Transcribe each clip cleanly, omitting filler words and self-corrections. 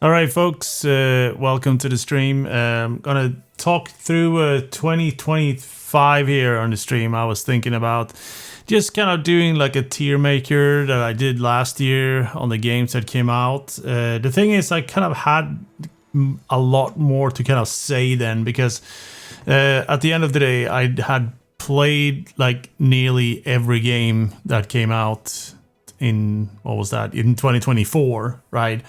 All right, folks, welcome to the stream. I'm gonna talk through 2025 here on the stream. I was thinking about just kind of doing like a tier maker that I did last year on the games that came out. The thing is, I kind of had a lot more to kind of say then because at the end of the day, I had played like nearly every game that came out in what was that in 2024, right?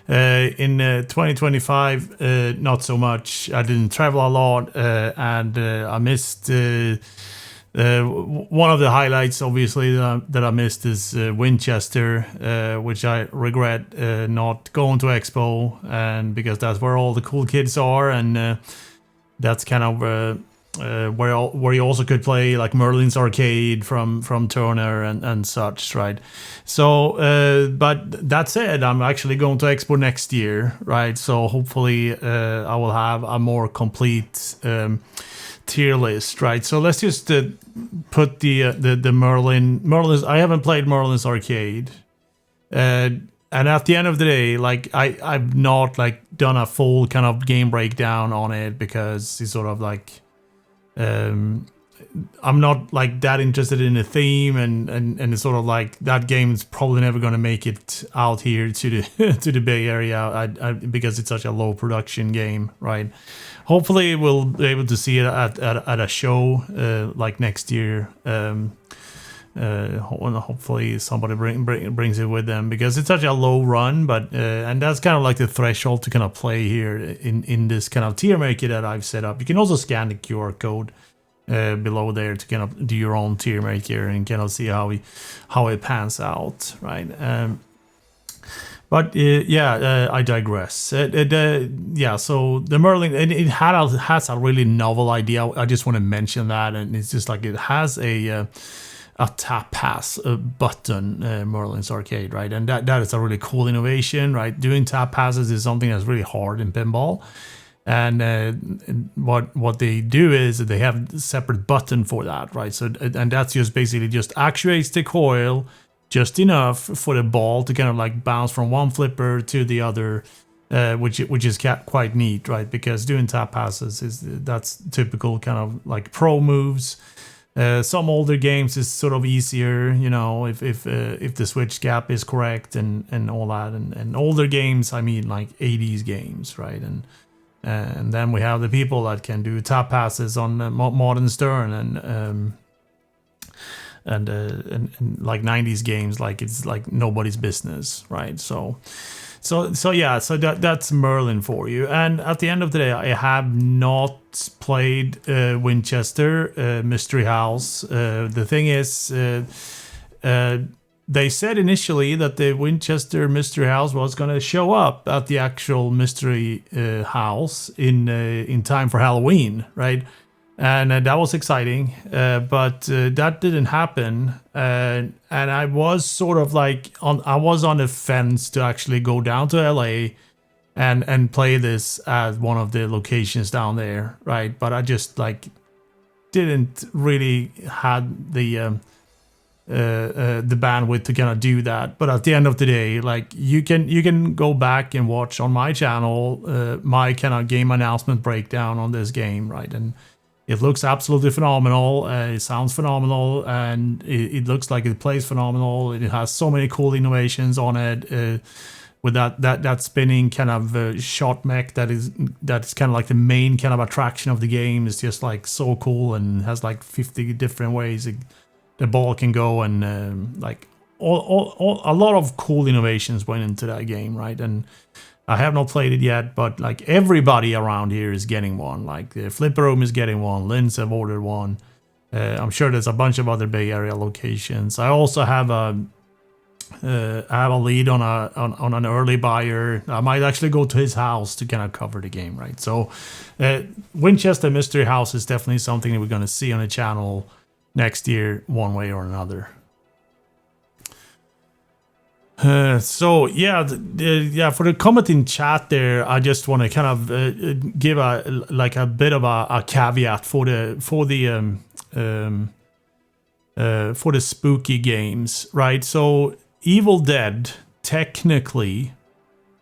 In 2025, not so much. I didn't travel a lot, and I missed one of the highlights, obviously, that I missed is Winchester, which I regret not going to Expo, and because that's where all the cool kids are, and that's kind of where you also could play like Merlin's arcade from Turner and such, right? So, but that said, I'm actually going to Expo next year, right? So hopefully, I will have a more complete tier list, right? So let's just put the Merlin's. I haven't played Merlin's arcade, and at the end of the day, like I've not like done a full kind of game breakdown on it because it's sort of like I'm not like that interested in the theme, and it's sort of like that game is probably never going to make it out here to the to the Bay Area because it's such a low production game, right? Hopefully, we'll be able to see it at a show like next year. Hopefully somebody brings it with them because it's such a low run, but and that's kind of like the threshold to kind of play here in this kind of tier maker that I've set up. You can also scan the QR code below there to kind of do your own tier maker and kind of see how it pans out, right? But I digress. So the Merlin, it has a really novel idea. I just want to mention that, and it's just like it has a tap pass button, Merlin's arcade, right? And that is a really cool innovation, right? Doing tap passes is something that's really hard in pinball. And what they do is they have a separate button for that, right? So and that's just basically just actuates the coil just enough for the ball to kind of like bounce from one flipper to the other, which is quite neat, right? Because doing tap passes that's typical kind of like pro moves. Some older games is sort of easier, you know, if the switch gap is correct and all that, and older games, I mean like 80s games, right? And then we have the people that can do tap passes on modern Stern and like 90s games, like it's like nobody's business, right? So that's Merlin for you. And at the end of the day, I have not played Winchester Mystery House. The thing is, they said initially that the Winchester Mystery House was going to show up at the actual Mystery House in time for Halloween, right? And that was exciting, but that didn't happen. And I was sort of like I was on the fence to actually go down to LA and play this at one of the locations down there, right? But I just like didn't really had the bandwidth to kind of do that. But at the end of the day, like you can go back and watch on my channel my kind of game announcement breakdown on this game, right? And it looks absolutely phenomenal. It sounds phenomenal, and it looks like it plays phenomenal. It has so many cool innovations on it. With that spinning kind of shot mech that is kind of like the main kind of attraction of the game. Is just like so cool and has like 50 different ways the ball can go, and like all a lot of cool innovations went into that game, right? And I have not played it yet, but like everybody around here is getting one. Like the Flipper Room is getting one. Linz have ordered one. I'm sure there's a bunch of other Bay Area locations. I also have a lead on an early buyer. I might actually go to his house to kind of cover the game, right? So Winchester Mystery House is definitely something that we're going to see on the channel next year, one way or another. For the comment in chat there, I just want to kind of give a bit of a caveat for the spooky games, right? So Evil Dead, technically,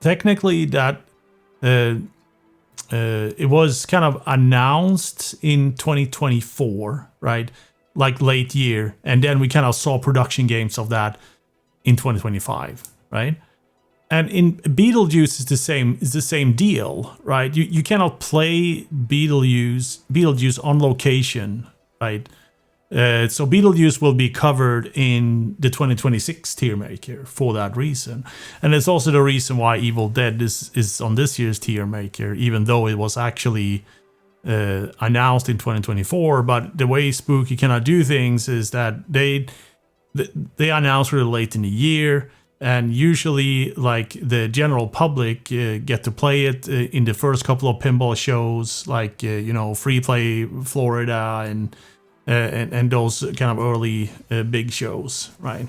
technically that it was kind of announced in 2024, right? Like late year, and then we kind of saw production games of that in 2025, right? And in Beetlejuice is the same deal, right? You cannot play Beetlejuice on location, right? So Beetlejuice will be covered in the 2026 Tiermaker for that reason. And it's also the reason why Evil Dead is on this year's Tiermaker, even though it was actually announced in 2024. But the way Spooky cannot do things is that they announce really late in the year. And usually, like, the general public get to play it in the first couple of pinball shows, like, Free Play Florida and those kind of early big shows, right?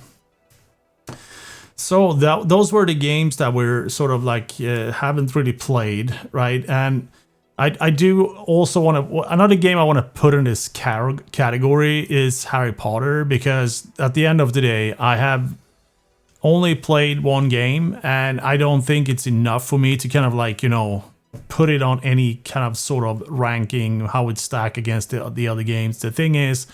So those were the games that we're sort of like haven't really played, right? And I do also want to, another game I want to put in this category is Harry Potter, because at the end of the day, I have only played one game, and I don't think it's enough for me to kind of like, put it on any kind of sort of ranking, how it stack against the other games. The thing is,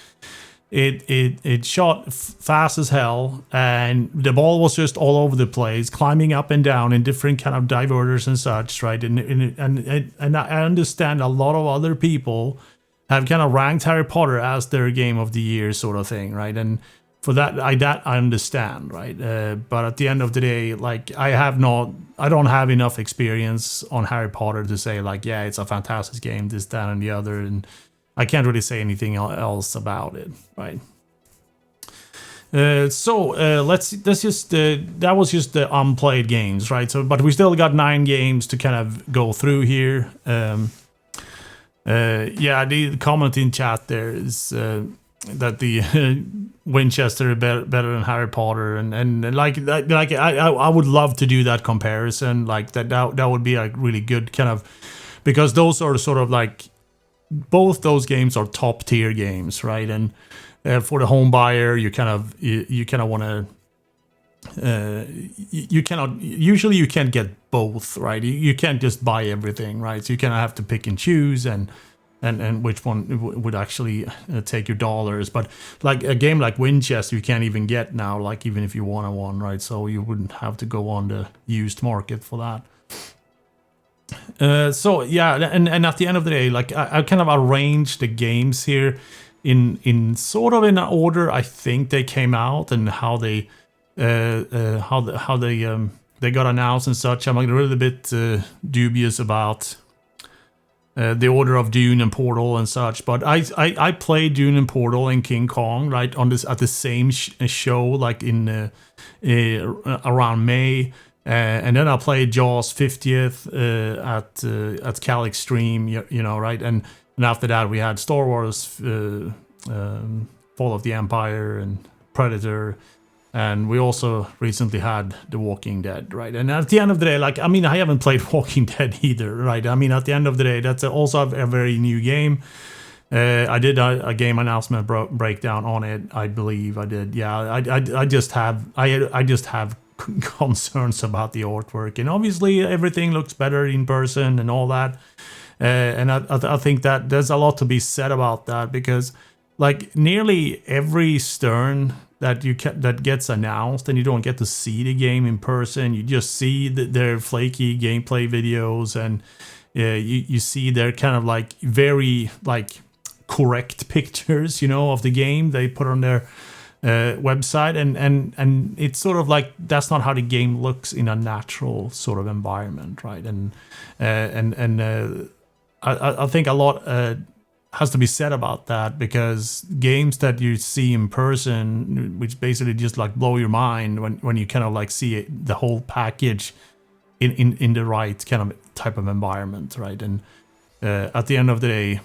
it shot fast as hell, and the ball was just all over the place, climbing up and down in different kind of diverters and such, right? And I understand a lot of other people have kind of ranked Harry Potter as their game of the year sort of thing, right? And for that I understand, right? But at the end of the day, like, I don't have enough experience on Harry Potter to say like, yeah, it's a fantastic game, this, that, and the other, and I can't really say anything else about it, right? Let's just that was just the unplayed games, right? So, but we still got 9 games to kind of go through here. The comment in chat there is that the Winchester better than Harry Potter, and I would love to do that comparison, like that would be a really good kind of, because those are sort of like, both those games are top tier games, right? And for the home buyer, you kind of want to you can't get both, right? You can't just buy everything, right? So you kind of have to pick and choose and which one would actually take your dollars. But like a game like Winchester, you can't even get now, like even if you wanted one, right? So you wouldn't have to go on the used market for that. And at the end of the day, like I kind of arranged the games here in sort of in an order I think they came out and how they got announced and such. I'm a little bit dubious about the order of Dune and Portal and such, but I played Dune and Portal and King Kong right on this at the same show, like in around May, and then I played Jaws 50th at Cal Extreme, right, and after that we had Star Wars, Fall of the Empire and Predator. And we also recently had The Walking Dead, right? And at the end of the day, like, I mean, I haven't played Walking Dead either, right? I mean, at the end of the day, that's also a very new game. I did a game announcement breakdown on it, I believe I did. Yeah, I just have concerns about the artwork, and obviously everything looks better in person and all that. And I think that there's a lot to be said about that, because like nearly every Stern that gets announced, and you don't get to see the game in person. You just see their flaky gameplay videos, and you see their kind of like very like correct pictures, of the game they put on their website, and it's sort of like that's not how the game looks in a natural sort of environment, right? And I think a lot has to be said about that, because games that you see in person, which basically just like blow your mind when you kind of like see it, the whole package in the right kind of type of environment, right? And at the end of the day,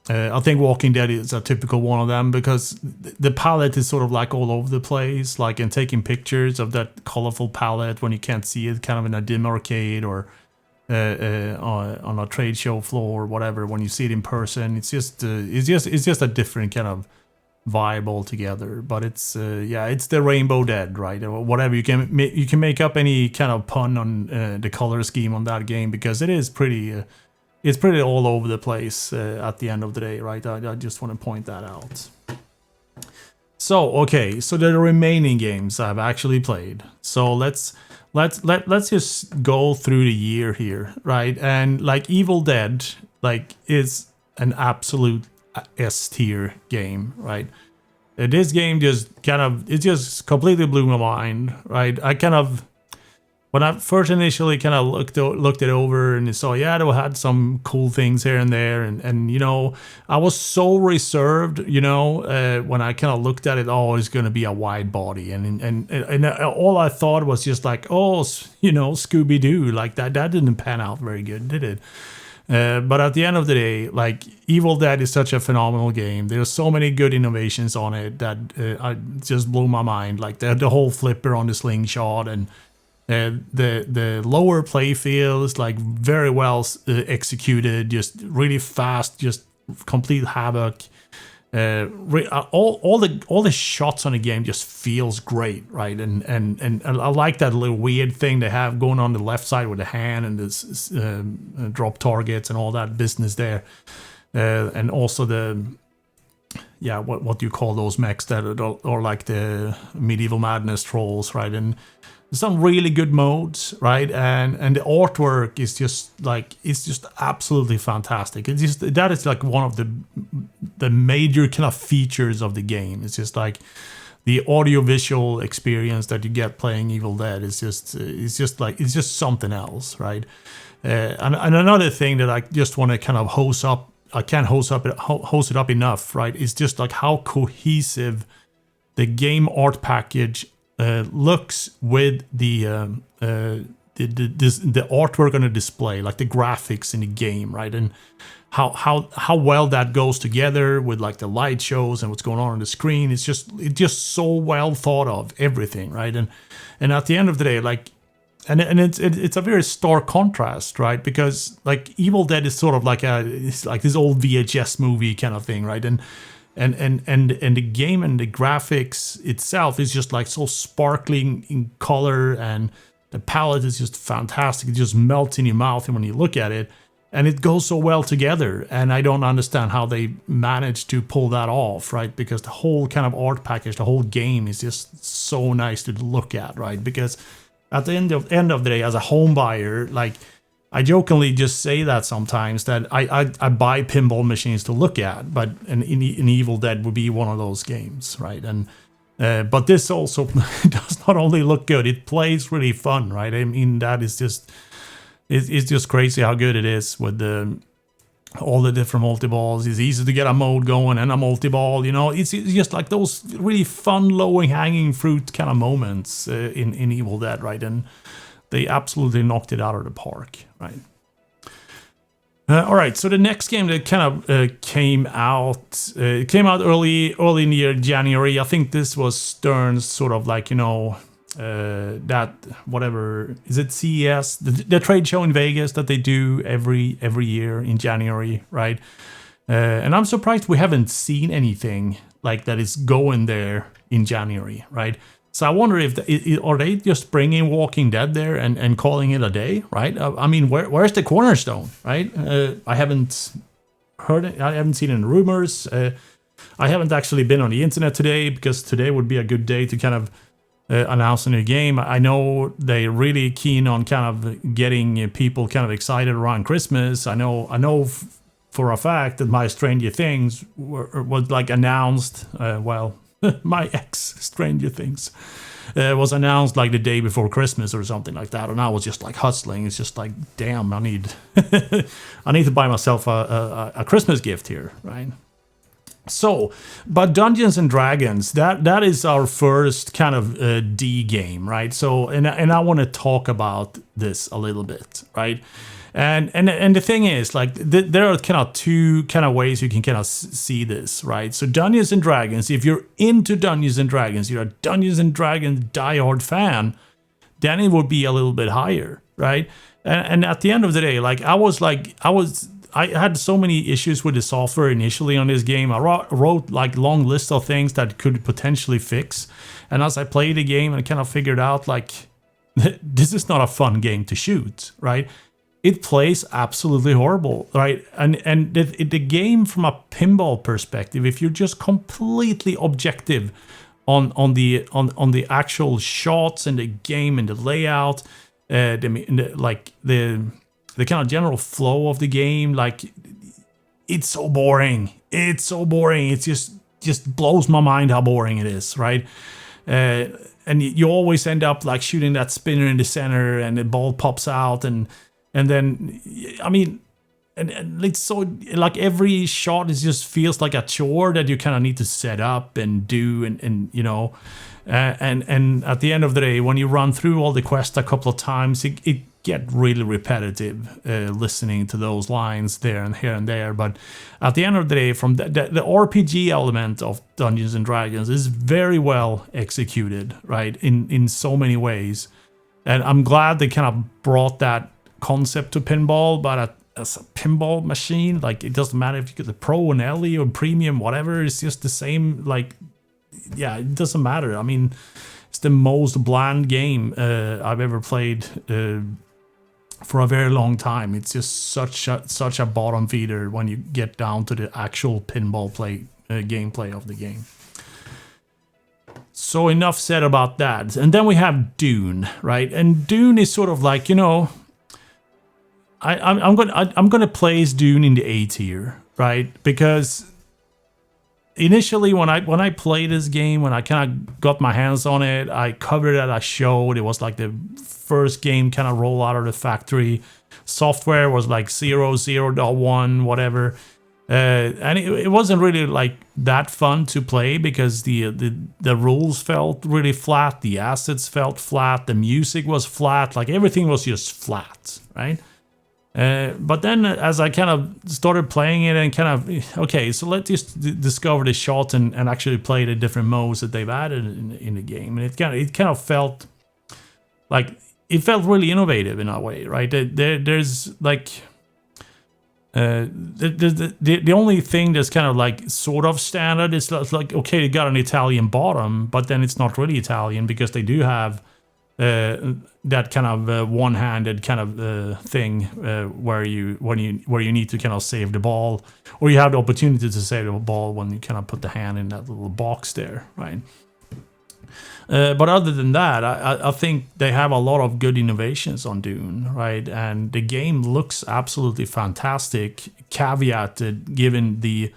I think Walking Dead is a typical one of them, because the palette is sort of like all over the place, like, and taking pictures of that colorful palette when you can't see it kind of in a dim arcade or on a trade show floor or whatever. When you see it in person, it's just a different kind of vibe altogether. But it's it's the Rainbow Dead, right? Or whatever, you can make up any kind of pun on the color scheme on that game, because it is pretty it's pretty all over the place at the end of the day, right? I just want to point that out. So okay, so the remaining games I've actually played. So let's just go through the year here, right? And like Evil Dead, like, is an absolute S tier game, right? This game just it just completely blew my mind, right? When I first initially kind of looked it over and saw, they had some cool things here and there, and you know, I was so reserved, you know, when I kind of looked at it, it's going to be a wide body, and all I thought was just like, you know, Scooby Doo, like that didn't pan out very good, did it? But at the end of the day, like, Evil Dead is such a phenomenal game. There's so many good innovations on it that I just blew my mind, like the whole flipper on the slingshot, and the lower play field is like very well executed, just really fast, just complete havoc. All the shots on the game just feels great, right? And I like that little weird thing they have going on the left side with the hand and this drop targets and all that business there, and also what do you call those mechs that are like the Medieval Madness trolls, right? And some really good modes, right? And the artwork is just like, it's just absolutely fantastic. It's just, that is like one of the major kind of features of the game. It's just like the audiovisual experience that you get playing Evil Dead is just something else, right? And another thing that I just want to kind of hose it up enough, right? Is just like how cohesive the game art package looks with the artwork on the display, like the graphics in the game, right? And how well that goes together with like the light shows and what's going on the screen. It's just so well thought of, everything, right? And at the end of the day, like, and it's a very stark contrast, right? Because like Evil Dead is sort of like it's like this old VHS movie kind of thing, right? And the game and the graphics itself is just like so sparkling in color, and the palette is just fantastic. It just melts in your mouth when you look at it, and it goes so well together. And I don't understand how they managed to pull that off, right? Because the whole kind of art package, the whole game is just so nice to look at, right? Because at the end of the day, as a home buyer, like, I jokingly just say that sometimes, that I buy pinball machines to look at, but an Evil Dead would be one of those games, right? And but this also does not only look good, it plays really fun, right? I mean, that is just, it's just crazy how good it is with all the different multi-balls. It's easy to get a mode going and a multi-ball, you know. It's just like those really fun, low-hanging fruit kind of moments in Evil Dead, right? And they absolutely knocked it out of the park, right? All right, so the next game that kind of came out early in the year, January. I think this was Stern's sort of like, you know, that, whatever, is it CES, the trade show in Vegas that they do every year in January, right? And I'm surprised we haven't seen anything like that is going there in January, right? So I wonder if are they just bringing Walking Dead there and calling it a day, right? I mean, where's the cornerstone, right? I haven't heard it. I haven't seen any rumors. I haven't actually been on the internet today, because today would be a good day to kind of announce a new game. I know they're really keen on kind of getting people kind of excited around Christmas. I know for a fact that my Stranger Things was like announced. My ex Stranger Things was announced like the day before Christmas or something like that, and I was just like hustling. It's just like, damn, I need to buy myself a Christmas gift here, right? So, but Dungeons and Dragons, that is our first kind of D game, right? So, and I want to talk about this a little bit, right? And the thing is, like, there are kind of two kind of ways you can kind of see this, right? So Dungeons and Dragons, if you're into Dungeons and Dragons, you're a Dungeons and Dragons diehard fan, then it would be a little bit higher, right? And at the end of the day, like, I was I had so many issues with the software initially on this game. I wrote like long list of things that could potentially fix, and as I played the game, I kind of figured out like this is not a fun game to shoot, right? It plays absolutely horrible, right? And the game from a pinball perspective, if you're just completely objective on the actual shots and the game and the layout, the kind of general flow of the game, like it's so boring. It's so boring. It just blows my mind how boring it is, right? And you always end up like shooting that spinner in the center, and the ball pops out, and then I mean, and it's so like every shot is just feels like a chore that you kind of need to set up and do, and you know, and at the end of the day, when you run through all the quests a couple of times, it get really repetitive listening to those lines there and here and there. But at the end of the day, from the RPG element of Dungeons and Dragons is very well executed, right, in so many ways. And I'm glad they kind of brought that concept to pinball, but as a pinball machine, like it doesn't matter if you get the Pro and LE or Premium, whatever, it's just the same. Like, yeah, it doesn't matter. I mean, it's the most bland game I've ever played for a very long time. It's just such a bottom feeder when you get down to the actual pinball gameplay of the game. So enough said about that. And then we have Dune, right? And Dune is sort of like, you know, I'm gonna place Dune in the A tier, right? Because initially when I played this game, when I kind of got my hands on it, I covered it at a show. It was like the first game kind of roll out of the factory. Software was like 0.1, whatever. And it wasn't really like that fun to play because the rules felt really flat, the assets felt flat, the music was flat, like everything was just flat, right? But then as I kind of started playing it and kind of, okay, so let's just discover the shot and actually play the different modes that they've added in the game. And it kind of felt like, it felt really innovative in a way, right? There's like, the only thing that's kind of like sort of standard is like, okay, they got an Italian bottom, but then it's not really Italian because they do have that kind of one-handed kind of thing where you need to kind of save the ball, or you have the opportunity to save the ball when you kind of put the hand in that little box there, right? But other than that, I think they have a lot of good innovations on Dune, right? And the game looks absolutely fantastic, caveated given the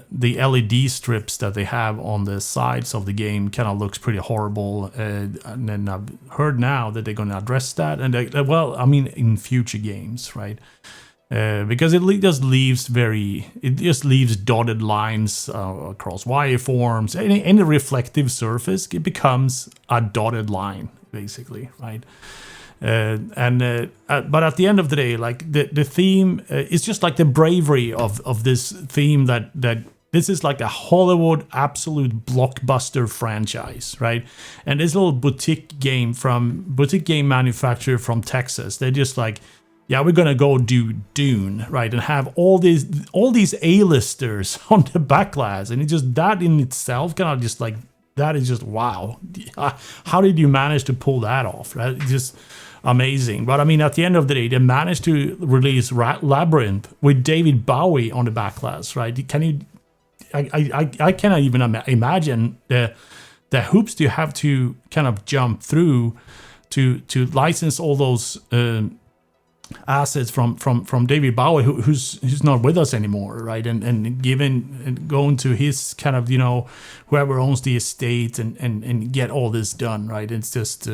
LED strips that they have on the sides of the game kind of looks pretty horrible. And then I've heard now that they're going to address that. And well, I mean, in future games, right? Because it just leaves dotted lines across wireforms. Any reflective surface, it becomes a dotted line, basically, right? But at the end of the day, like the theme is just like the bravery of this theme that this is like a Hollywood absolute blockbuster franchise, right? And this little boutique game manufacturer from Texas, they're just like, yeah, we're gonna go do Dune, right, and have all these A-listers on the backlash, and it just that in itself kind of just like that is just wow. How did you manage to pull that off? Right, it's just amazing. But I mean, at the end of the day, they managed to release Labyrinth with David Bowie on the backlash, right? Can you? I cannot even imagine the hoops you have to kind of jump through to license all those. Assets from David Bowie, who's not with us anymore, right? And going to his kind of, you know, whoever owns the estate and get all this done, right? It's just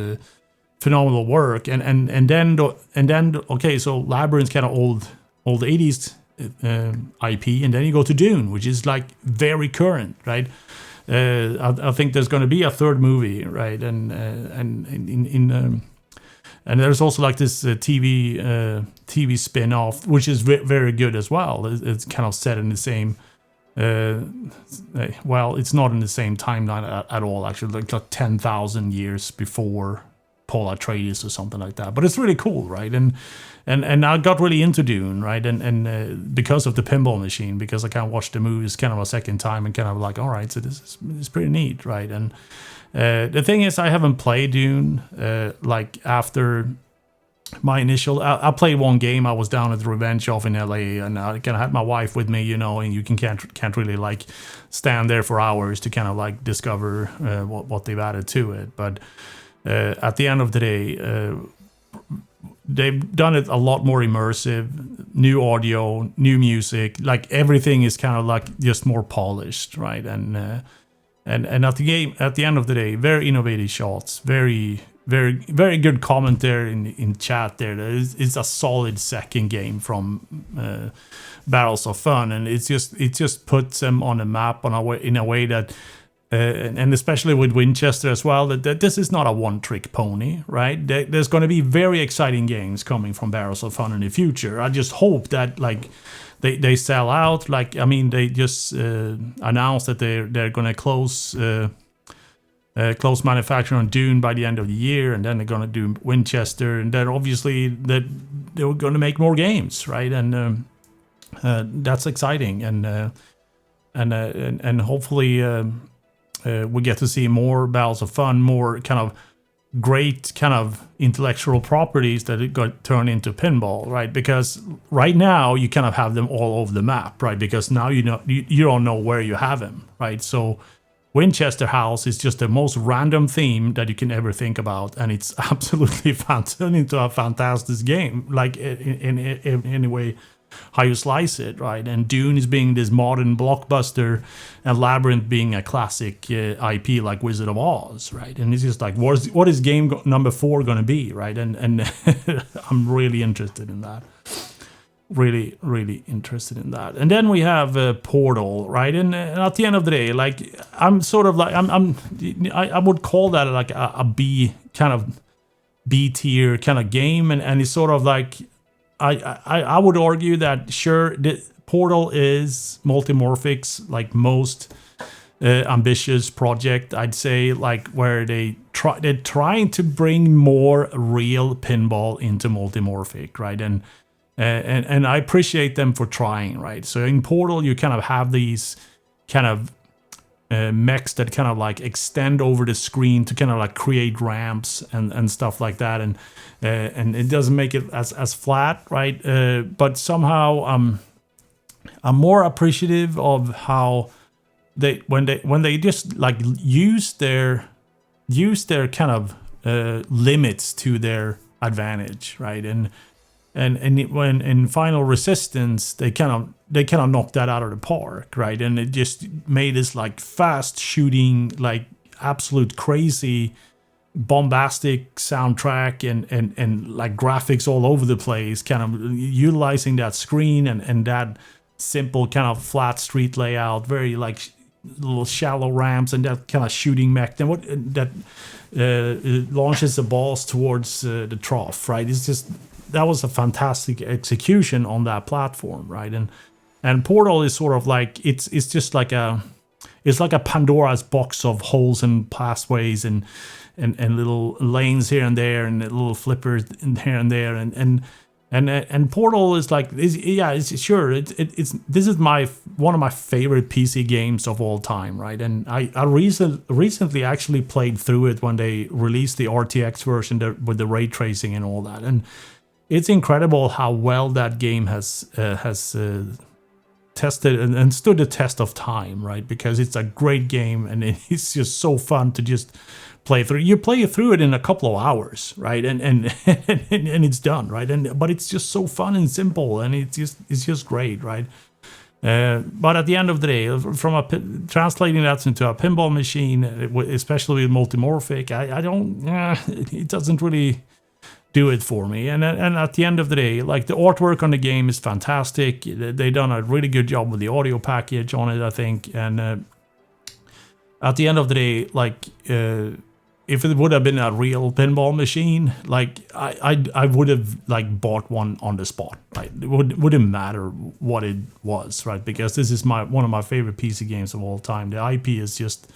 phenomenal work. And then okay, so Labyrinth's kind of old 80s IP, and then you go to Dune, which is like very current, right? I think there's going to be a third movie, right? And there's also like this TV spin-off, which is very good as well. It's kind of set in the same, well, it's not in the same timeline at all, actually, like 10,000 years before Paul Atreides or something like that. But it's really cool, right? And I got really into Dune, right? And because of the pinball machine, because I kind of watched the movies kind of a second time and kind of like, all right, so this is pretty neat, right? And the thing is, I haven't played Dune like after my initial. I played one game. I was down at the Revenge Off in LA, and I kind of had my wife with me, and you can't really like stand there for hours to kind of like discover what they've added to it. But at the end of the day, they've done it a lot more immersive, new audio, new music, like everything is kind of like just more polished, right? And at the end of the day, very innovative shots, very very good comment there in chat there. It's a solid second game from Barrels of Fun, and it just puts them on the map in a way that. And especially with Winchester as well, that this is not a one-trick pony, right? There's going to be very exciting games coming from Barrels of Fun in the future. I just hope that like they sell out. Like, I mean, they just announced that they're going to close manufacturing on Dune by the end of the year, and then they're going to do Winchester, and then obviously that they're going to make more games, right? And that's exciting, and hopefully. We get to see more Barrels of Fun, more kind of great kind of intellectual properties that it got turned into pinball, right? Because right now you kind of have them all over the map, right? Because now you don't know where you have them, right? So Winchester House is just the most random theme that you can ever think about, and it's absolutely turned into a fantastic game, like in any way how you slice it, right? And Dune is being this modern blockbuster, and Labyrinth being a classic IP like Wizard of Oz, right? And it's just like, what is game number 4 going to be, right? And I'm really interested in that. Really, really interested in that. And then we have Portal, right? And at the end of the day, like I'm sort of like I would call that like a B tier kind of game, and it's sort of like. I would argue that sure, the Portal is Multimorphic's like most ambitious project. I'd say like where they're trying to bring more real pinball into Multimorphic, right? And I appreciate them for trying, right? So in Portal, you kind of have these kind of mechs that kind of like extend over the screen to kind of like create ramps and stuff like that, and it doesn't make it as flat, right? But somehow I'm more appreciative of how when they just like use their kind of limits to their advantage, right? And when in Final Resistance, they kind of knocked that out of the park, right? And it just made this like fast shooting, like absolute crazy, bombastic soundtrack and like graphics all over the place, kind of utilizing that screen and that simple kind of flat street layout, very like little shallow ramps and that kind of shooting mech. Then that launches the balls towards the trough, right? It's just. That was a fantastic execution on that platform, right? And Portal is sort of like it's just like a Pandora's box of holes and pathways and little lanes here and there and little flippers here and there and Portal is like this is one of my favorite PC games of all time, right? And I recently actually played through it when they released the RTX version with the ray tracing and all that, and it's incredible how well that game has tested and stood the test of time, right? Because it's a great game and it's just so fun to just play through. You play through it in a couple of hours, right? And it's done, right? But it's just so fun and simple, and it's just great, right? But at the end of the day, translating that into a pinball machine, especially with Multimorphic, it doesn't really do it for me. And at the end of the day, like the artwork on the game is fantastic. They done a really good job with the audio package on it, I think. And at the end of the day, like if it would have been a real pinball machine, like I would have like bought one on the spot. Right? It wouldn't matter what it was, right? Because this is one of my favorite PC games of all time. The IP is just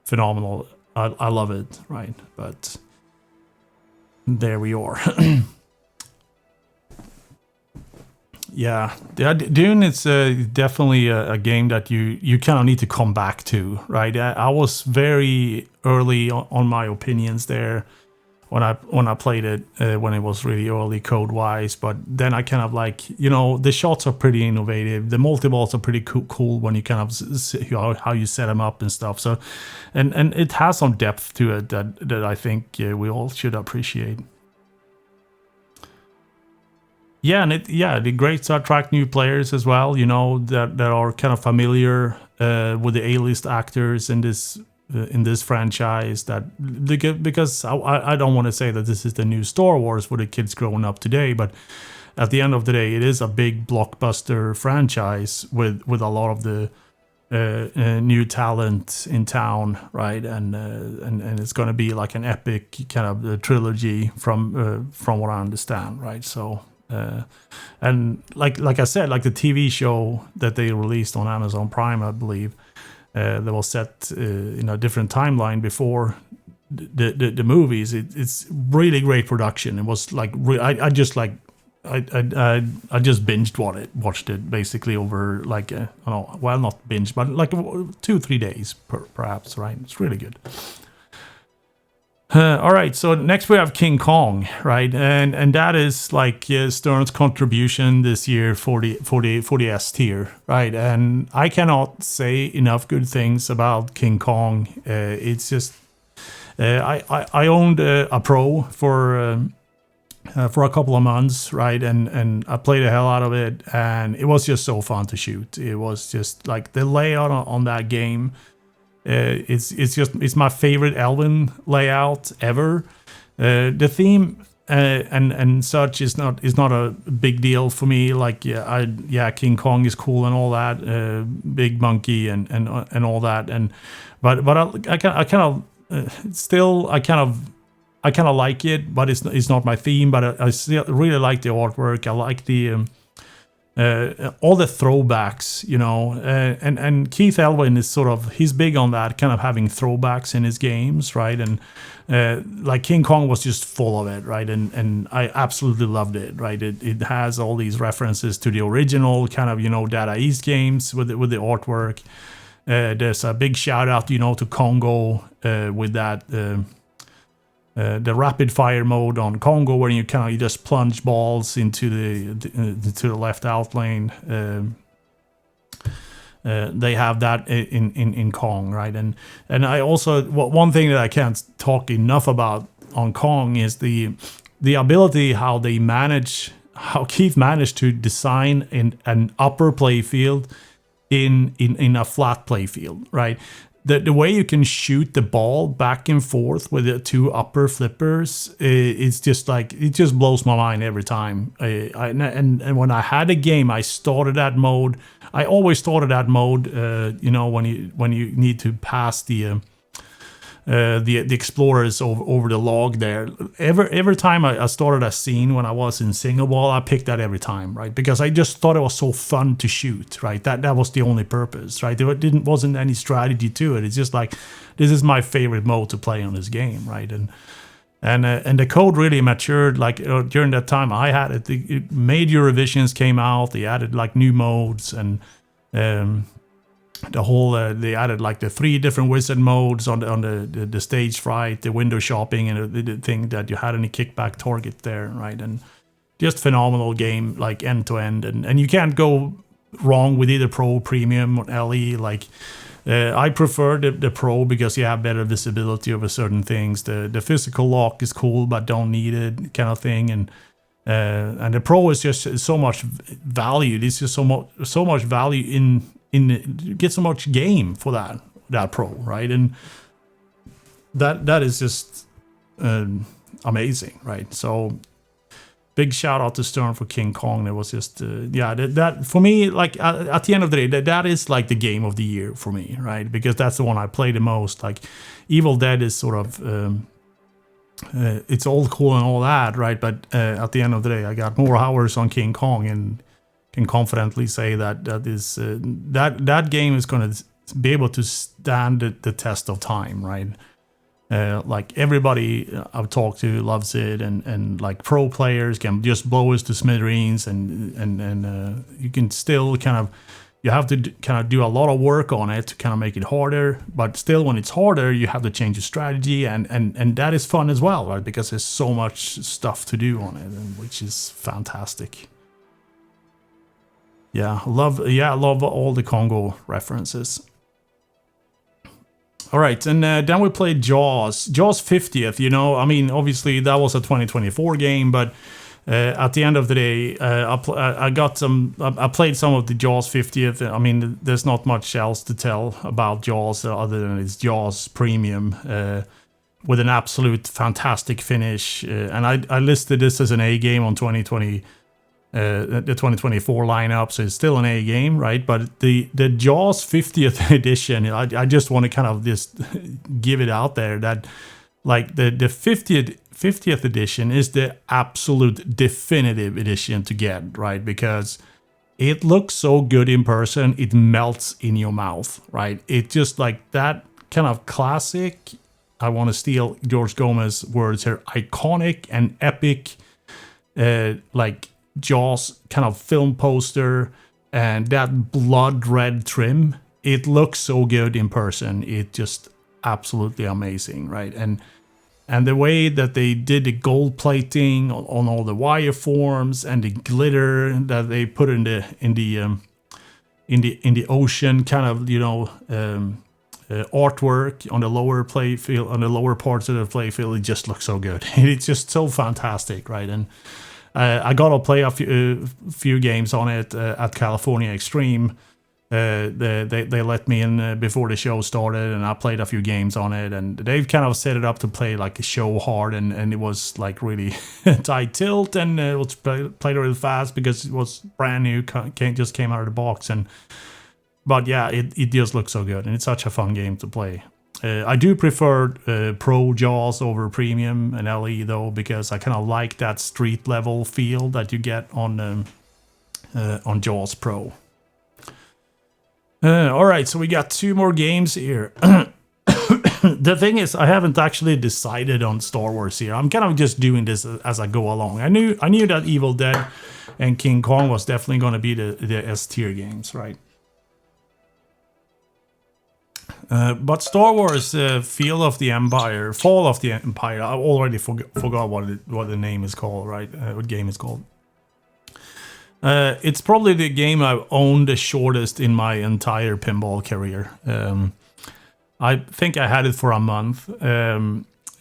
phenomenal. I love it, right? But there we are. Yeah, Dune is definitely a game that you kind of need to come back to, right? I was very early on my opinions there when I played it when it was really early code wise, but then I kind of like, the shots are pretty innovative, the multi-balls are pretty cool when you kind of see how you set them up and stuff. So, and it has some depth to it that I think we all should appreciate. Yeah, and it's great to attract new players as well. That are kind of familiar with the A-list actors in this franchise. Because I don't want to say that this is the new Star Wars for the kids growing up today, but at the end of the day, it is a big blockbuster franchise with a lot of the new talent in town, right? And it's going to be like an epic kind of trilogy from what I understand, right? So. And like I said, like the TV show that they released on Amazon Prime, I believe, that was set in a different timeline before the movies. It's really great production. It was like I just binged watched it basically over like I don't know, well, not binge, but like 2-3 days perhaps, right? It's really good. All right, so next we have King Kong, right, and that is like Stern's contribution this year for the S tier, right, and I cannot say enough good things about King Kong. It's just I owned a Pro for a couple of months, right, and I played the hell out of it, and it was just so fun to shoot. It was just like the layout on that game. It's my favorite Elven layout ever. The theme and such is not a big deal for me. Like King Kong is cool and all that, big monkey and all that. But I kind of like it, but it's not my theme. But I still really like the artwork. I like the all the throwbacks, and Keith Elwin is he's big on that, kind of having throwbacks in his games, right? And like King Kong was just full of it, right? And I absolutely loved it, right? It has all these references to the original kind of, Data East games with the artwork. There's a big shout out, to Congo with that. The rapid fire mode on Congo, where you just plunge balls into the left out lane. They have that in Kong, right? And I also, one thing that I can't talk enough about on Kong is the ability how Keith managed to design an upper play field in a flat play field, right? The way you can shoot the ball back and forth with the two upper flippers, it's just like, it just blows my mind every time. And when I had a game, I started that mode. I always started that mode, when you need to pass the explorers over the log there. Every time I started a scene when I was in single ball, I picked that every time, right? Because I just thought it was so fun to shoot, right? That was the only purpose, right? There wasn't any strategy to it. It's just like, this is my favorite mode to play on this game, right? And the code really matured like during that time I had it. The major revisions came out. They added like new modes and the whole they added like the 3 different wizard modes on the stage fright, the window shopping, and the thing that you had any kickback target there, right? And just phenomenal game, like end to end, and you can't go wrong with either Pro, Premium, or LE. Like I prefer the Pro because you have better visibility over certain things. The physical lock is cool, but don't need it, kind of thing, and the Pro is just so much value. It's just so much value in you get so much game for that Pro, right? And that is just amazing, right? So big shout out to Stern for King Kong. It was just that for me, like at the end of the day, that is like the game of the year for me, right? Because that's the one I play the most. Like Evil Dead is sort of it's all cool and all that, right? But at the end of the day, I got more hours on King Kong and can confidently say that that game is going to be able to stand the test of time, right? Like everybody I've talked to loves it, and like pro players can just blow us to smithereens, and you can still kind of, you have to kind of do a lot of work on it to kind of make it harder, but still when it's harder you have to change your strategy, and that is fun as well, right? Because there's so much stuff to do on it, and which is fantastic. I love all the Congo references. All right, and then we played Jaws 50th. You know, I mean, obviously that was a 2024 game, but at the end of the day, I played some of the Jaws 50th. I mean, there's not much else to tell about Jaws other than it's Jaws Premium with an absolute fantastic finish. And I listed this as an A game on 2020. The 2024 lineup, so it's still an A game, right? But the Jaws 50th edition, I just want to kind of just give it out there that like the 50th edition is the absolute definitive edition to get, right? Because it looks so good in person, it melts in your mouth, right? It just like that kind of classic, I want to steal George Gomez's words here, iconic and epic, like Jaws kind of film poster, and that blood red trim, it looks so good in person. It just absolutely amazing, right? And the way that they did the gold plating on all the wireforms and the glitter that they put in the ocean, kind of, you know, artwork on the lower play field, on the lower parts of the play field, it just looks so good. It's just so fantastic, right? And I got to play a few games on it at California Extreme. They let me in before the show started, and I played a few games on it. And they've kind of set it up to play like a show hard, and it was like really tight tilt, and it was played really fast because it was brand new, just came out of the box. But yeah, it just looks so good, and it's such a fun game to play. I do prefer Pro Jaws over Premium and LE though, because I kind of like that street level feel that you get on Jaws Pro. All right, so we got 2 more games here. The thing is, I haven't actually decided on Star Wars here. I'm kind of just doing this as I go along. I knew that Evil Dead and King Kong was definitely going to be the S tier games, right? But Star Wars, Fall of the Empire. I already forgot what the name is called, right? What game is called? It's probably the game I've owned the shortest in my entire pinball career. I think I had it for a month.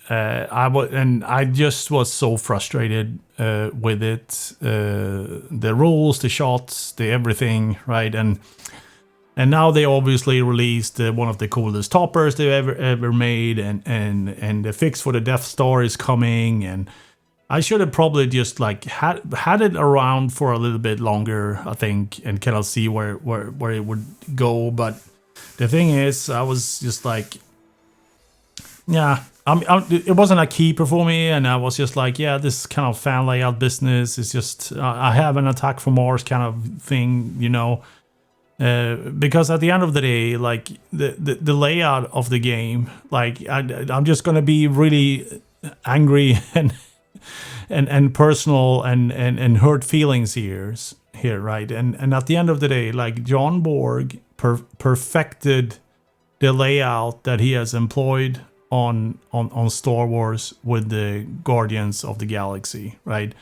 I just was so frustrated with it. The rules, the shots, the everything, right? And now they obviously released one of the coolest toppers they've ever made, and the fix for the Death Star is coming, and I should have probably just like had it around for a little bit longer, I think, and kind of see where it would go. But the thing is, I was just like, yeah, it wasn't a keeper for me, and I was just like, yeah, this kind of fan layout business is just, I have an Attack from Mars kind of thing, you know. Because at the end of the day, like the layout of the game, like I'm just gonna be really angry and personal and hurt feelings here, right? And at the end of the day, like John Borg perfected the layout that he has employed on Star Wars with the Guardians of the Galaxy, right?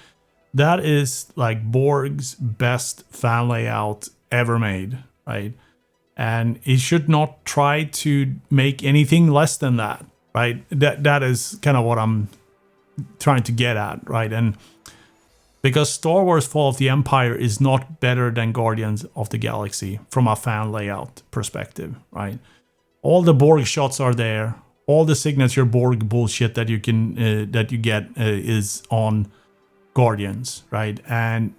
That is like Borg's best fan layout ever made, right? And he should not try to make anything less than that, right? That is kind of what I'm trying to get at, right? And because Star Wars Fall of the Empire is not better than Guardians of the Galaxy from a fan layout perspective, right? All the Borg shots are there. All the signature Borg bullshit that you can that you get is on Guardians, right? And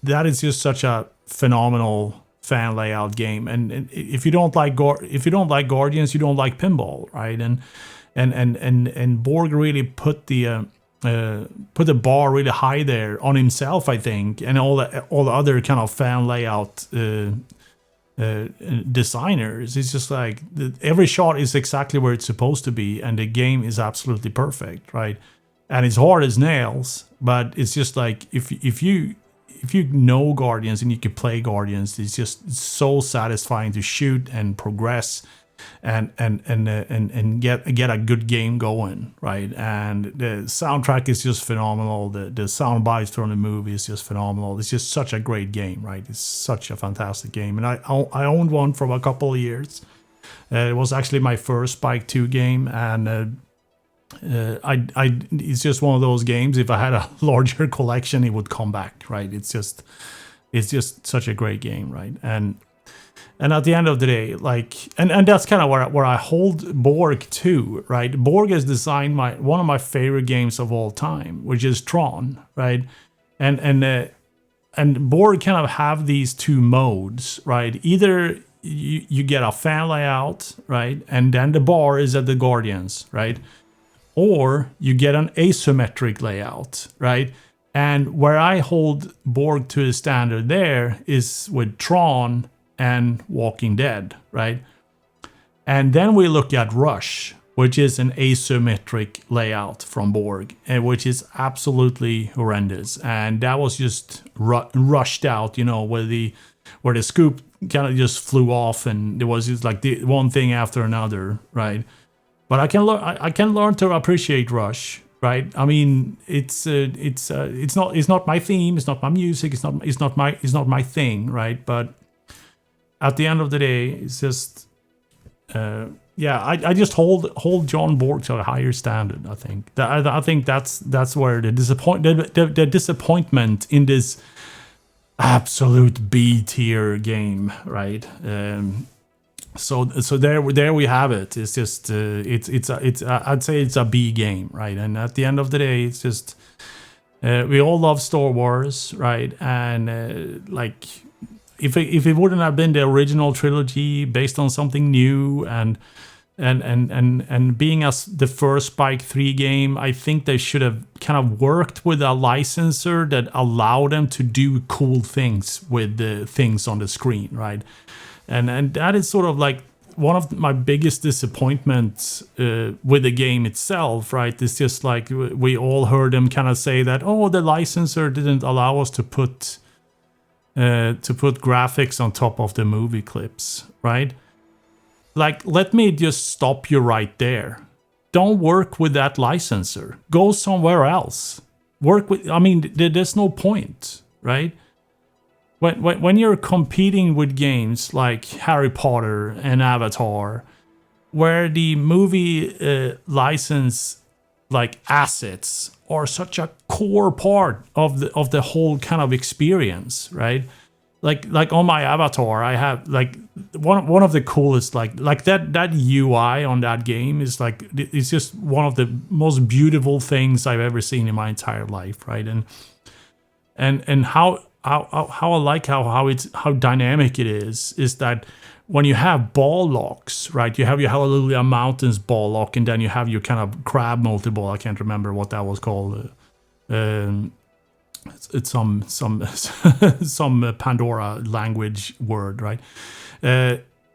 that is just such a phenomenal fan layout game. And if you don't like Guardians, you don't like pinball, right? And Borg really put the bar really high there on himself, I think, and all the other kind of fan layout designers. It's just like every shot is exactly where it's supposed to be, and the game is absolutely perfect, right? And it's hard as nails, but it's just like if you know Guardians and you can play Guardians, it's just so satisfying to shoot and progress and get a good game going, right? And the soundtrack is just phenomenal. The sound bites from the movie is just phenomenal. It's just such a great game, right? It's such a fantastic game, and I owned one for a couple of years. It was actually my first Spike 2 game, and it's just one of those games. If I had a larger collection, it would come back, right? It's just such a great game, right? And at the end of the day, like, and that's kind of where I hold Borg too, right? Borg has designed one of my favorite games of all time, which is Tron, right? And Borg kind of have these two modes, right? Either you get a fan layout, right, and then the bar is at the Guardians, right? Or you get an asymmetric layout, right? And where I hold Borg to a standard there is with Tron and Walking Dead, right? And then we look at Rush, which is an asymmetric layout from Borg, and which is absolutely horrendous. And that was just rushed out, where the scoop kind of just flew off, and there was just like the one thing after another, right? But I can learn to appreciate Rush, right? I mean, it's not my theme, it's not my music, it's not my thing, right? But at the end of the day, it's just, I just hold John Borg to a higher standard. I think I think that's where the disappointment in this absolute B tier game, right? So there we have it. It's just I'd say it's a B game, right? And at the end of the day, it's just we all love Star Wars, right? And like. If it wouldn't have been the original trilogy based on something new and being as the first Spike 3 game, I think they should have kind of worked with a licensor that allowed them to do cool things with the things on the screen, right? And that is sort of like one of my biggest disappointments with the game itself, right? It's just like we all heard them kind of say that, oh, the licensor didn't allow us to put graphics on top of the movie clips, right? Like, let me just stop you right there. Don't work with that licensor. Go somewhere else. There's no point, right? When you're competing with games like Harry Potter and Avatar, where the movie license like assets are such a core part of the whole kind of experience, right? Like on my Avatar, I have like one of the coolest like that UI on that game is like it's just one of the most beautiful things I've ever seen in my entire life, right? And how I like how dynamic it is that when you have ball locks, right? You have your Hallelujah Mountains ball lock, and then you have your kind of crab multi-ball. I can't remember what that was called. It's some some Pandora language word, right?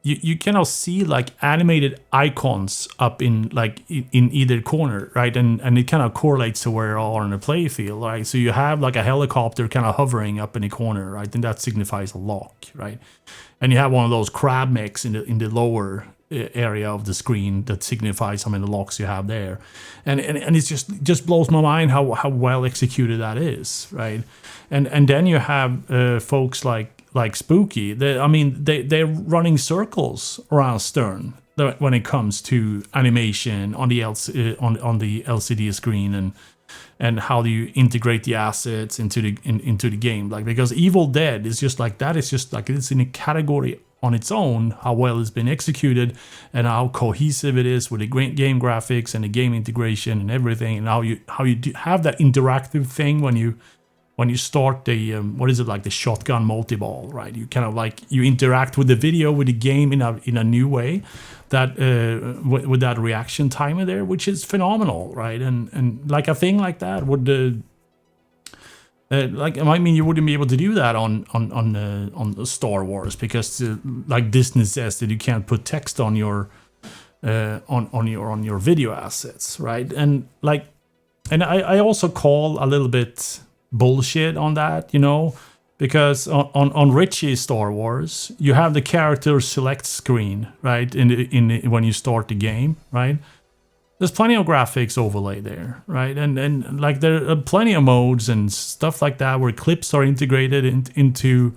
You cannot see like animated icons up in either corner, right? And it kind of correlates to where you are on the play field, right? So you have like a helicopter kind of hovering up in the corner, right? And that signifies a lock, right? And you have one of those crab mechs in the lower area of the screen that signifies how many locks you have there, and it just blows my mind how well executed that is, right? And then you have folks like Spooky. They're running circles around Stern when it comes to animation on the LCD screen and how do you integrate the assets into the game, like, because Evil Dead is just like that. It's just like it's in a category on its own, how well it's been executed and how cohesive it is with the great game graphics and the game integration and everything, and how you have that interactive thing when you start the the shotgun multi-ball, right? You kind of like you interact with the video with the game in a new way, that with that reaction timer there, which is phenomenal, right? And like a thing like that would Like, I mean, you wouldn't be able to do that on the Star Wars because, like Disney says, that you can't put text on your on your video assets, right? And like, and I also call a little bit bullshit on that, you know, because on Richie's Star Wars, you have the character select screen, right? When you start the game, right? There's plenty of graphics overlay there, right? And like there are plenty of modes and stuff like that where clips are integrated into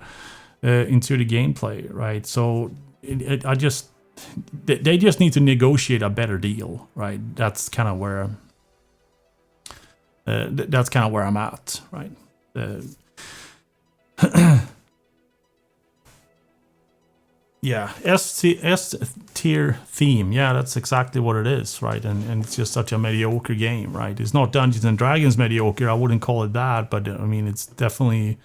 the gameplay, right? So they just need to negotiate a better deal, right? That's kind of where I'm at, right? Yeah, S tier theme. Yeah, that's exactly what it is, right? And it's just such a mediocre game, right? It's not Dungeons and Dragons mediocre. I wouldn't call it that, but I mean, it's definitely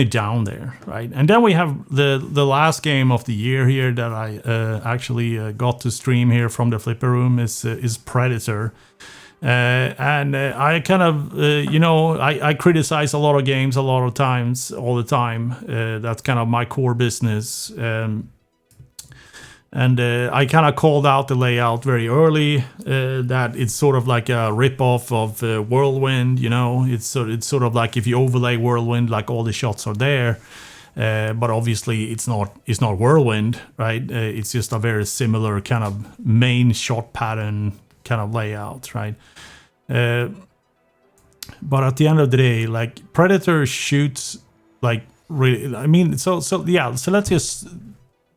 down there, right? And then we have the last game of the year here that I actually got to stream here from the Flipper Room is Predator. And I kind of, you know, I criticize a lot of games a lot of times, all the time. That's kind of my core business. And I kind of called out the layout very early, that it's sort of like a ripoff of Whirlwind, you know. It's sort of like if you overlay Whirlwind, like all the shots are there. But obviously it's not Whirlwind, right? It's just a very similar kind of main shot pattern kind of layout, right? But at the end of the day, like Predator shoots like really, I mean, so yeah, so let's just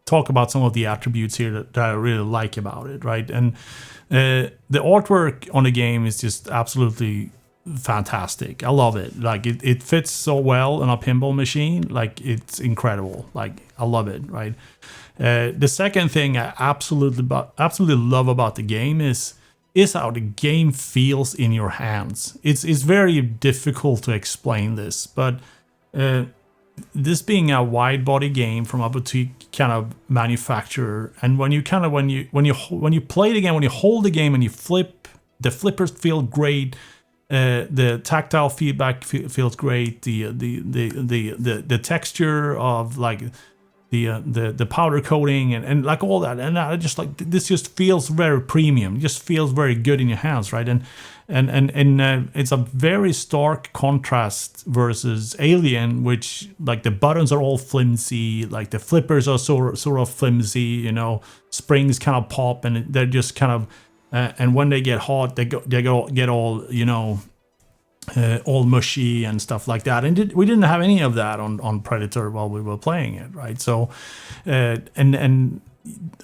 talk about some of the attributes here that I really like about it, right? And the artwork on the game is just absolutely fantastic. I love it. Like it fits so well on a pinball machine. Like it's incredible. Like I love it, right? The second thing I absolutely love about the game is how the game feels in your hands. It's very difficult to explain this, but this being a wide body game from a boutique kind of manufacturer, and when you play the game, when you hold the game and you flip, the flippers feel great. The tactile feedback feels great. The texture of like the powder coating and like all that, and I just like this just feels very premium. It just feels very good in your hands, right? And it's a very stark contrast versus Alien, which like the buttons are all flimsy, like the flippers are sort of flimsy, you know, springs kind of pop and they're just kind of and when they get hot, they get all, you know, all mushy and stuff like that. And we didn't have any of that on Predator while we were playing it, right? So, and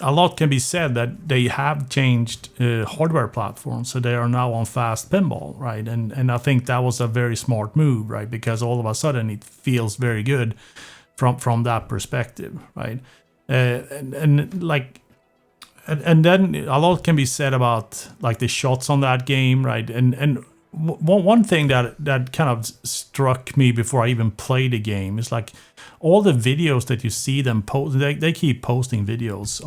a lot can be said that they have changed hardware platforms, so they are now on fast pinball, right? And I think that was a very smart move, right? Because all of a sudden it feels very good from that perspective, right? And then a lot can be said about like the shots on that game, right? And one thing that kind of struck me before I even played the game is like all the videos that you see them post. They keep posting videos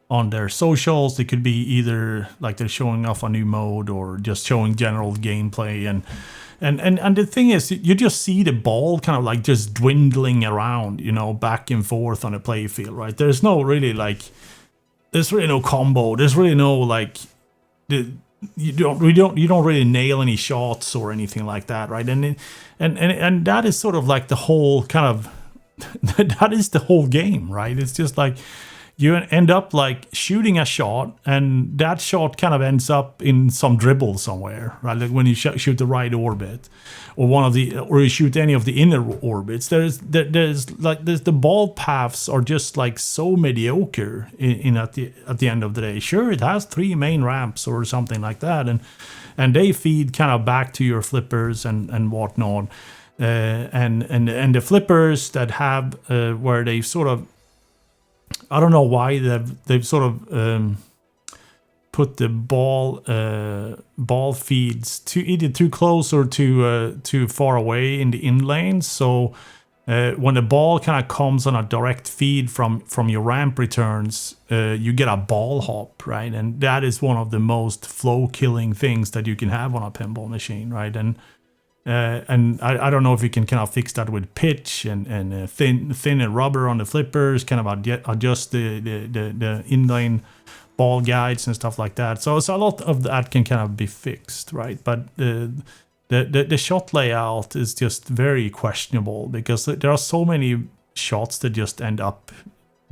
on their socials. They could be either like they're showing off a new mode or just showing general gameplay. And the thing is, you just see the ball kind of like just dwindling around, you know, back and forth on a play field, right? There's really no combo. There's really no like you don't really nail any shots or anything like that, right? And that is sort of like the whole kind of that is the whole game, right? It's just like you end up like shooting a shot, and that shot kind of ends up in some dribble somewhere, right? Like when you shoot the right orbit, or you shoot any of the inner orbits. There's the ball paths are just like so mediocre at the end of the day. Sure, it has 3 main ramps or something like that, and they feed kind of back to your flippers and whatnot, and the flippers that have where they sort of, I don't know why they've sort of put the ball feeds either too close or too far away in the in lanes. So when the ball kind of comes on a direct feed from your ramp returns, you get a ball hop, right? And that is one of the most flow killing things that you can have on a pinball machine, right? And I don't know if you can kind of fix that with pitch and thin and rubber on the flippers, kind of adjust the inline ball guides and stuff like that. So a lot of that can kind of be fixed, right? But the shot layout is just very questionable because there are so many shots that just end up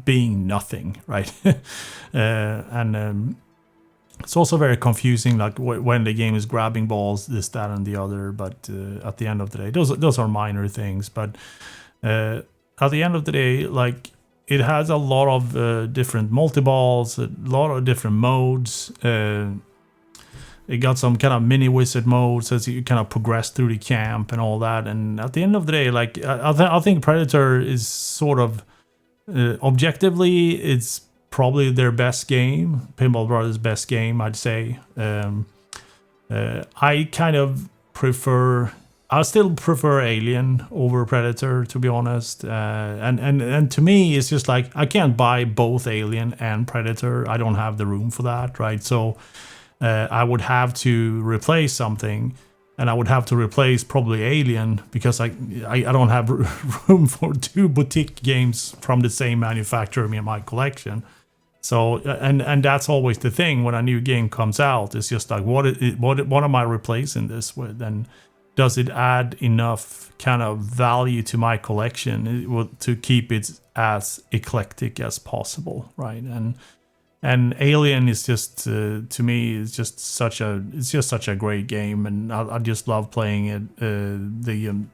being nothing, right? It's also very confusing, like when the game is grabbing balls, this, that, and the other. But at the end of the day, those are minor things. But at the end of the day, like it has a lot of different multi-balls, a lot of different modes. It got some kind of mini wizard modes as you kind of progress through the camp and all that. And at the end of the day, like I think Predator is sort of objectively, it's probably their best game, Pinball Brothers' best game, I'd say. I kind of prefer. I still prefer Alien over Predator, to be honest. And to me, it's just like I can't buy both Alien and Predator. I don't have the room for that, right? So I would have to replace something, and I would have to replace probably Alien because I don't have room for two boutique games from the same manufacturer in my collection. So and that's always the thing when a new game comes out. It's just like what am I replacing this with, and does it add enough kind of value to my collection to keep it as eclectic as possible, right? And Alien is just to me is just such a great game, and I just love playing it. And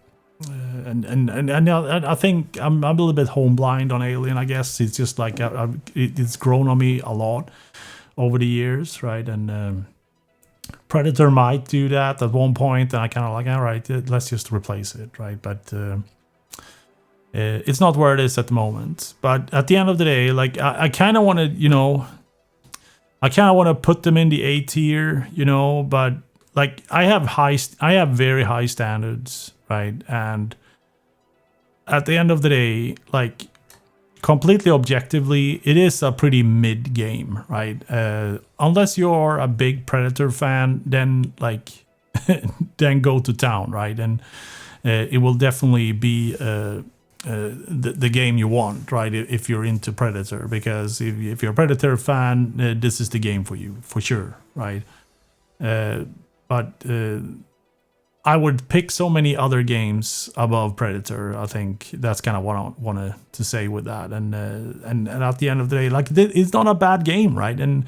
I think I'm a little bit home blind on Alien. I guess it's just like it's grown on me a lot over the years, right? And Predator might do that at one point, and I kind of like, all right, let's just replace it, right? But it's not where it is at the moment. But at the end of the day, like I kind of want to, I kind of want to put them in the A tier, but like I have very high standards, right? And at the end of the day, like completely objectively, it is a pretty mid game, right? Unless you're a big Predator fan, then like then go to town, right? And it will definitely be the game you want, right? If you're into Predator, because if you're a Predator fan, this is the game for you for sure, right? But I would pick so many other games above Predator. I think that's kind of what I want to say with that. And at the end of the day, like it's not a bad game, right? And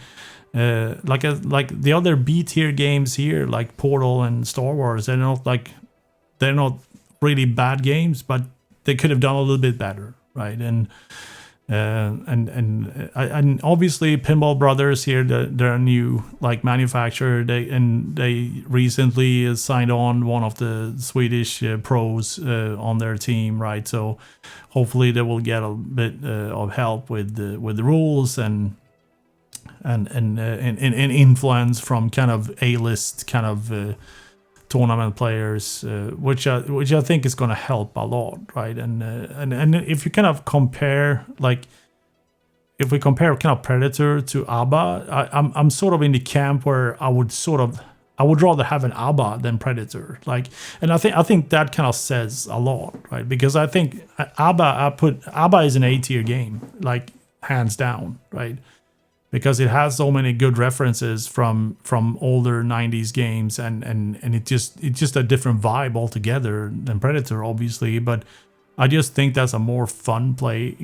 like the other B tier games here, like Portal and Star Wars, they're not really bad games, but they could have done a little bit better, right? And obviously Pinball Brothers here, they're a new like manufacturer. They recently signed on one of the Swedish pros on their team, right? So hopefully they will get a bit of help with the rules and influence from kind of A-list kind of tournament players, which I think is going to help a lot, right? And if you kind of compare, like, if we compare kind of Predator to ABBA, I'm sort of in the camp where I would rather have an ABBA than Predator, like, and I think that kind of says a lot, right? Because I think ABBA is an A tier game, like hands down, right? Because it has so many good references from older 90s games, and it's just a different vibe altogether than Predator, obviously. But I just think that's a more fun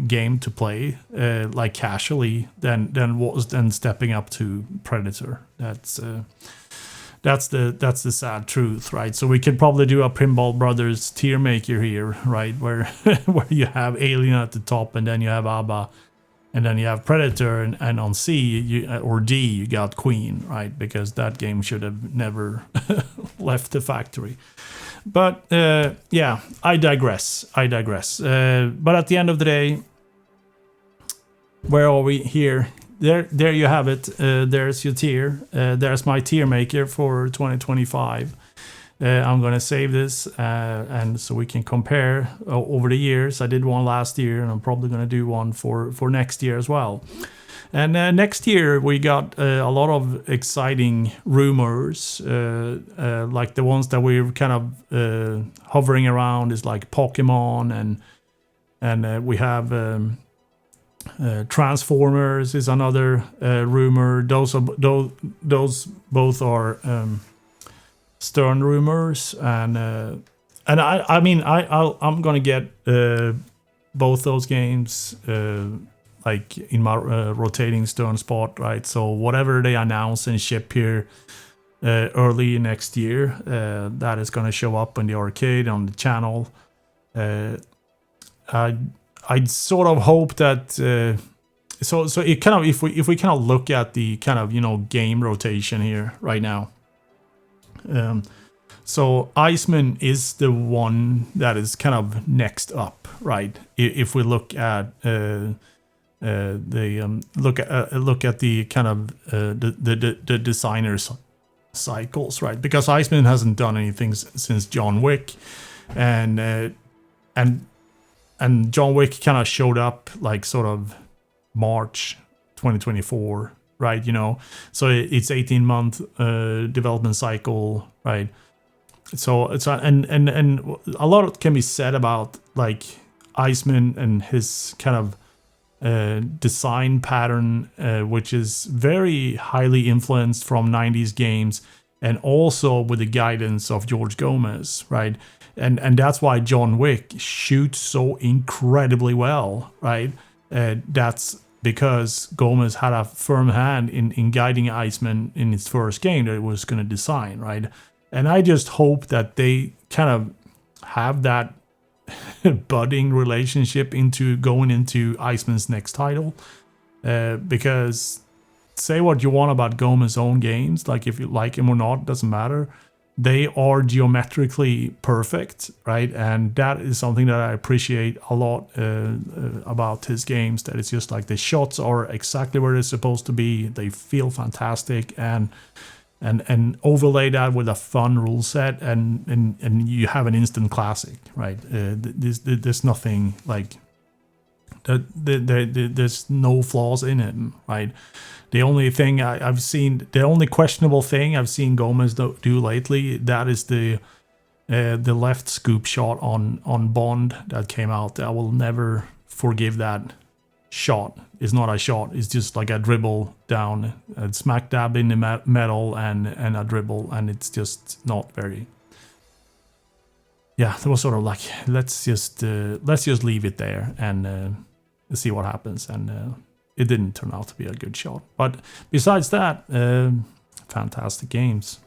game to play, like casually, than stepping up to Predator. That's the sad truth, right? So we could probably do a Pinball Brothers Tiermaker here, right, where where you have Alien at the top, and then you have ABBA. And then you have Predator, and on C or D you got Queen, right? Because that game should have never left the factory. But yeah, I digress. But at the end of the day, where are we here? There you have it. There's your tier. There's my tier maker for 2025. I'm gonna save this and so we can compare over the years. I did one last year, and I'm probably gonna do one for next year as well. And next year we got a lot of exciting rumors, like the ones that we're kind of hovering around is like Pokemon, and we have Transformers is another rumor. Those both are Stern rumors, and I mean I'm gonna get both those games like in my rotating Stern spot, right? So whatever they announce and ship here early next year, that is gonna show up in the arcade on the channel. I'd sort of hope that so it kind of if we kind of look at the kind of game rotation here right now. So Iceman is the one that is kind of next up, right? If we look at look at the kind of the designers cycles, right? Because Iceman hasn't done anything since John Wick, and John Wick kind of showed up like sort of March 2024, right? So it's 18-month development cycle, right? So it's and a lot can be said about like Iceman and his kind of design pattern, which is very highly influenced from 90s games, and also with the guidance of George Gomez, right? And that's why John Wick shoots so incredibly well, right? That's because Gomez had a firm hand in guiding Iceman in his first game that it was going to design, right? And I just hope that they kind of have that budding relationship into going into Iceman's next title, because say what you want about Gomez's own games, like if you like him or not, doesn't matter. They are geometrically perfect, right? And that is something that I appreciate a lot about his games. That it's just like the shots are exactly where they're supposed to be. They feel fantastic, and overlay that with a fun rule set, and you have an instant classic, right? There's nothing like that. There's no flaws in it, right? The only thing the only questionable thing I've seen Gomez do lately, that is the left scoop shot on Bond that came out. I will never forgive that shot. It's not a shot. It's just like a dribble down, smack dab in the metal, and a dribble, and it's just not very. Yeah, it was sort of like let's just leave it there and see what happens, and it didn't turn out to be a good shot. But besides that, fantastic games.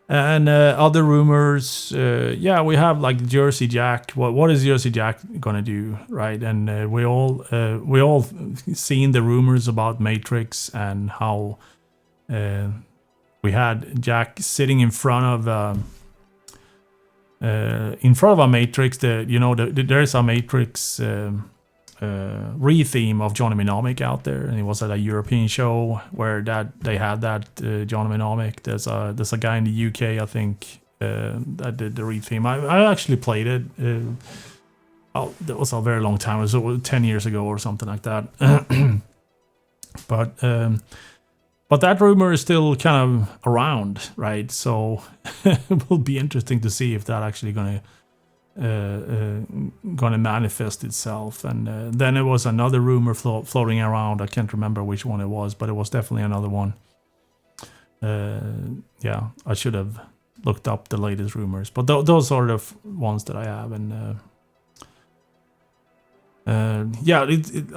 And other rumors, we have like Jersey Jack. What is Jersey Jack gonna do, right? And we all seen the rumors about Matrix and how we had Jack sitting in front of a Matrix. There's a Matrix re-theme of Johnny Mnemonic out there, and it was at a European show where they had that Johnny Mnemonic. There's a guy in the UK, I think, that did the re-theme. I actually played it. That was a very long time. It was 10 years ago or something like that. But that rumor is still kind of around, right? So it will be interesting to see if that actually gonna manifest itself. And then there was another rumor floating around. I can't remember which one it was, but it was definitely another one. I should have looked up the latest rumors, but those are the ones that I have. And I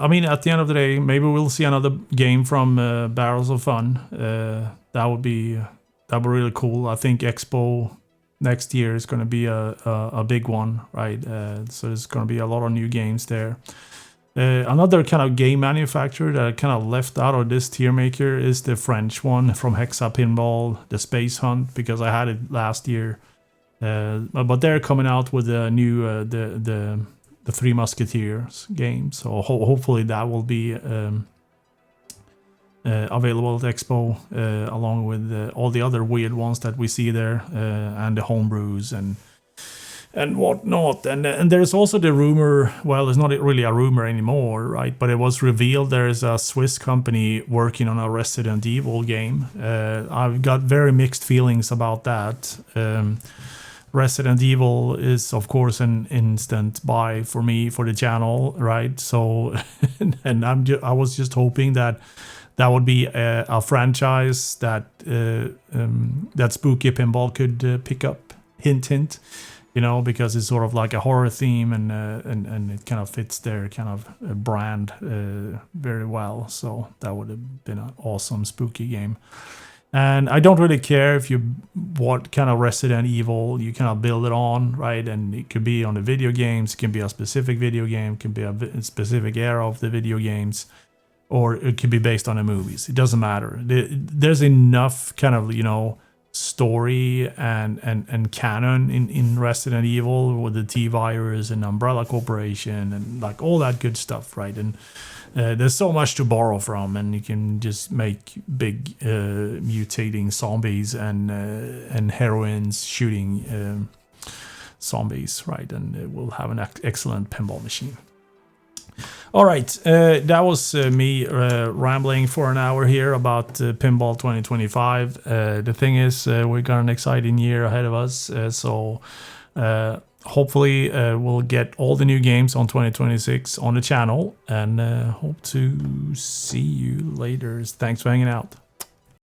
mean, at the end of the day, maybe we'll see another game from Barrels of Fun. That would be really cool. I think Expo next year is going to be a big one, right? So there's going to be a lot of new games there. Another kind of game manufacturer that I kind of left out of this Tiermaker is the French one from Hexa Pinball, the Space Hunt, because I had it last year. But they're coming out with a new the Three Musketeers game, so hopefully that will be available at Expo, along with all the other weird ones that we see there, and the homebrews and whatnot. And there's also the rumor, well, it's not really a rumor anymore, right? But it was revealed there is a Swiss company working on a Resident Evil game. I've got very mixed feelings about that. Resident Evil is, of course, an instant buy for me for the channel, right? So, and I was just hoping that would be a franchise that that Spooky Pinball could pick up. Hint, hint. You know, because it's sort of like a horror theme, and it kind of fits their kind of brand very well. So that would have been an awesome spooky game. And I don't really care if you what kind of Resident Evil you kind of build it on, right? And it could be on the video games, it can be a specific video game, it can be a specific era of the video games, or it could be based on the movies. It doesn't matter. There's enough kind of, you know, story and canon in Resident Evil with the T-Virus and Umbrella Corporation and like all that good stuff, right? And there's so much to borrow from, and you can just make big mutating zombies and heroines shooting zombies, right? And it will have an excellent pinball machine. All right, that was me rambling for an hour here about Pinball 2025. The thing is, we got an exciting year ahead of us, so hopefully we'll get all the new games on 2026 on the channel, and hope to see you later. Thanks for hanging out.